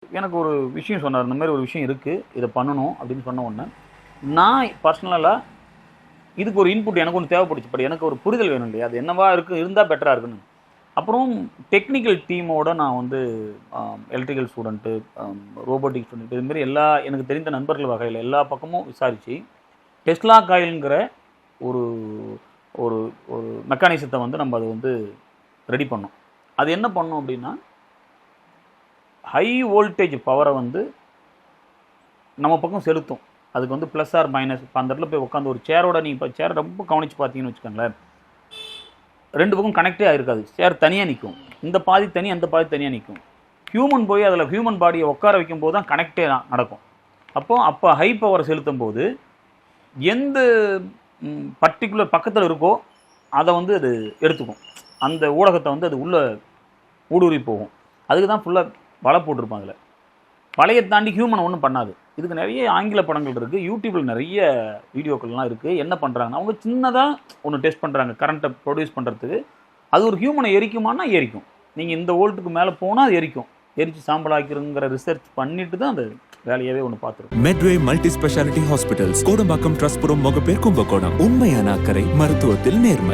எனக்கு ஒரு விஷயம் சொன்னார். இந்த மாதிரி ஒரு விஷயம் இருக்குது, இதை பண்ணணும் அப்படின்னு சொன்ன உடனே நான் பர்சனலாக இதுக்கு ஒரு இன்புட் எனக்கு ஒன்று தேவைப்படுச்சு. பட் எனக்கு ஒரு புரிதல் வேணும் இல்லையா, அது என்னவா இருக்குது இருந்தால் பெட்டராக இருக்குன்னு. அப்புறம் டெக்னிக்கல் டீமோட நான் வந்து எலக்ட்ரிக்கல் ஸ்டூடெண்ட்டு, ரோபோட்டிக் ஸ்டூடெண்ட், இதுமாரி எல்லா எனக்கு தெரிந்த நண்பர்கள் வகையில் எல்லா பக்கமும் விசாரித்து டெஸ்லா காயில்ங்கிற ஒரு ஒரு ஒரு மெக்கானிசத்தை வந்து நம்ம அதை வந்து ரெடி பண்ணோம். அது என்ன பண்ணோம் அப்படின்னா, ஹை வோல்டேஜ் பவரை வந்து நம்ம பக்கம் செலுத்தும். அதுக்கு வந்து ப்ளஸ் ஆர் மைனஸ். இப்போ அந்த இடத்துல போய் உட்காந்து ஒரு சேரோட நீங்கள் இப்போ சேர் ரொம்ப கவனித்து பார்த்தீங்கன்னு வச்சுக்கோங்களேன், ரெண்டு பக்கம் கனெக்டே ஆகிருக்காது. சேர் தனியாக நிற்கும், இந்த பாதி தனி அந்த பாதி தனியாக நிற்கும். ஹியூமன் போய் அதில் ஹியூமன் பாடியை உட்கார வைக்கும் போது தான் கனெக்டே நடக்கும். அப்போ ஹை பவரை செலுத்தும் போது எந்த பர்டிகுலர் பக்கத்தில் இருக்கோ அதை வந்து அது எடுத்துக்கும். அந்த ஊடகத்தை வந்து அது உள்ளே ஊடுருவி போகும். அதுக்கு தான் ஃபுல்லாக வலை போட்டிருப்பாங்க. அதில் வலையை தாண்டி ஹியூமன் ஒன்றும் பண்ணாது. இதுக்கு நிறைய ஆங்கில படங்கள் இருக்குது, யூடியூப்பில் நிறைய வீடியோக்கள்லாம் இருக்குது. என்ன பண்ணுறாங்கன்னா, அவங்க சின்னதாக ஒன்று டெஸ்ட் பண்ணுறாங்க கரண்ட்டை ப்ரொடியூஸ் பண்ணுறதுக்கு. அது ஒரு ஹியூமனை எரிக்குமானா எரிக்கும். நீங்கள் இந்த வோல்ட்டுக்கு மேலே போனால் அது எரிக்கும். எரிச்சு சாம்பல் ஆக்கிருங்கிற ரிசர்ச் பண்ணிட்டு தான் அந்த வேலையாவே ஒன்று பார்த்துருக்கோம். Medway multi speciality hospitals, Kodambakkam, Trustpuram, Mogappair, Kumbakonam. உண்மையான அக்கறை மருத்துவத்தில் நேர்மை.